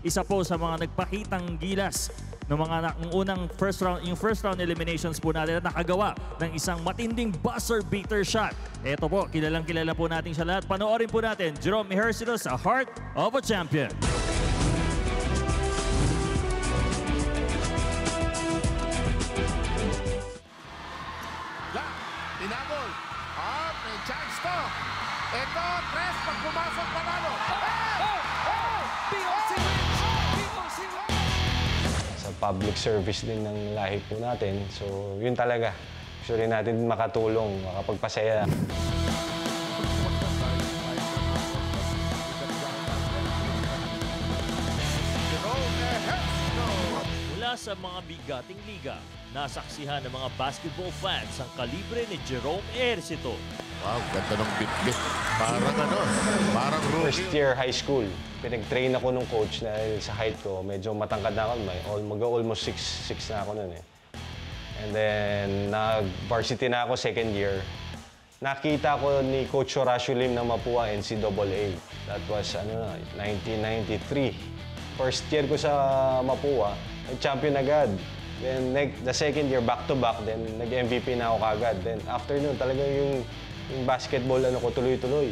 isa po sa mga nagpakitang gilas ng mga unang first round eliminations po natin at nakagawa ng isang matinding buzzer beater shot. Ito po, kilalang-kilala po natin siya lahat. Panoorin po natin, Jerome Ejercito sa Heart of a Champion. Tinagol. At may chance to. Ito, Tres, pag pumasok panalo. POC wins! POC wins! Sa public service din ng lahi po natin. So, yun talaga. Gusto rin natin makatulong, makapagpasaya. Mula sa mga bigating liga, nasaksihan ng mga basketball fans ang kalibre ni Jerome Ejercito. Wow, ganda ng bit-bit. Parang rookie. First year high school, pinag-train ako nung coach dahil sa height ko. Medyo matangkad na ako. Mag-almost 6'6" na ako nun eh. And then, nag-varsity na ako second year. Nakita ko ni Coach Horacio Lim ng Mapua NCAA. That was 1993. First year ko sa Mapua, nag-champion agad. Then the second year, back-to-back, then nag-MVP na ako kagad. Then after nun, talaga yung basketball ko tuloy-tuloy.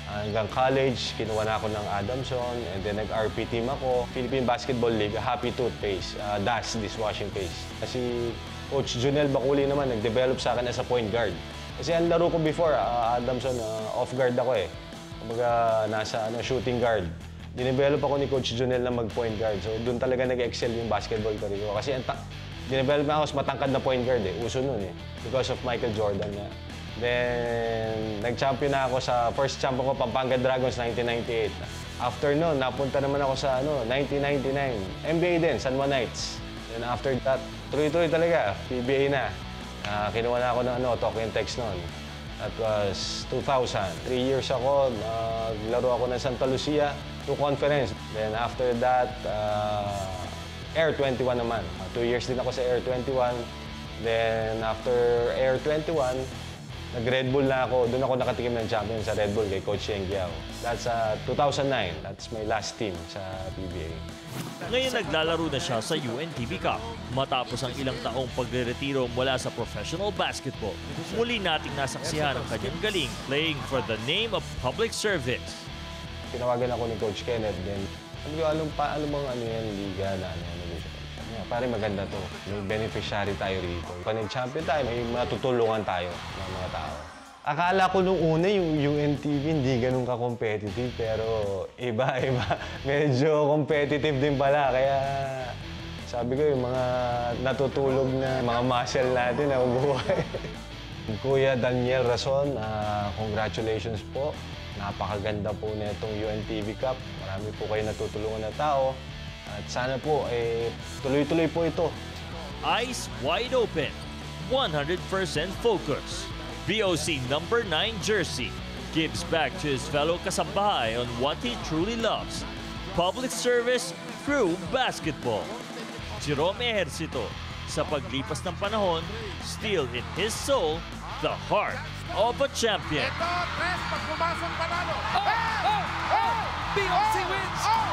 Hanggang college, kinuha na ako ng Adamson, and then nag-RP team ako. Philippine Basketball League, Happy Toothpaste, DAS, dishwashing paste. Kasi Coach Junel Baculi naman, nag-develop sa akin as a point guard. Kasi ang laro ko before, Adamson, off-guard ako eh. Kumbaga, nasa shooting guard. Dinevelop ako ni Coach Junel na mag-point guard. So, doon talaga nag-excel yung basketball career ko. Kasi dinevelop na ako mas matangkad na point guard eh. Uso nun eh. Because of Michael Jordan na. Then, nag-champion na ako sa first champion ko, Pampanga Dragons, 1998. After nun, napunta naman ako sa 1999. NBA din, San Juan Knights. Then after that, tuloy-tuloy talaga, PBA na. Kinuha na ako ng Tokyo Tex noon. That was 2000. 3 years ako, naglaro ako ng Santa Lucia, 2 conference. Then after that, Air 21 naman. 2 years din ako sa Air 21. Then after Air 21, nag-Red Bull na ako. Doon ako nakatikim ng champion sa Red Bull kay Coach Yeng Giao. That's 2009. That's my last team sa PBA. Ngayon naglalaro na siya sa UNTV Cup matapos ang ilang taong pagre-retiro mula sa professional basketball. Muli nating nasaksihan ang kanyang galing playing for the name of public service. Tinawagan ako ni Coach Kenneth din. Sabi ko, alam bang yan, liga na pare maganda to. May beneficiary tayo rito. Pag nag-champion tayo, may matutulungan tayo ng mga tao. Akala ko nung una yung UNTV hindi ganun ka-competitive, pero iba. Medyo competitive din pala. Kaya sabi ko yung mga natutulog na mga muscle natin na ubuhay. Kuya Daniel Rason, congratulations po. Napakaganda po na itong UNTV Cup. Marami po kayo natutulungan na tao. At sana po, tuloy-tuloy po ito. Eyes wide open, 100% focus. BOC number 9 jersey gives back to his fellow kasambahay on what he truly loves, public service through basketball. Jerome Ejercito, sa paglipas ng panahon, still in his soul, the heart of a champion. Ito, Tres, pag pumasok panalo. POC wins!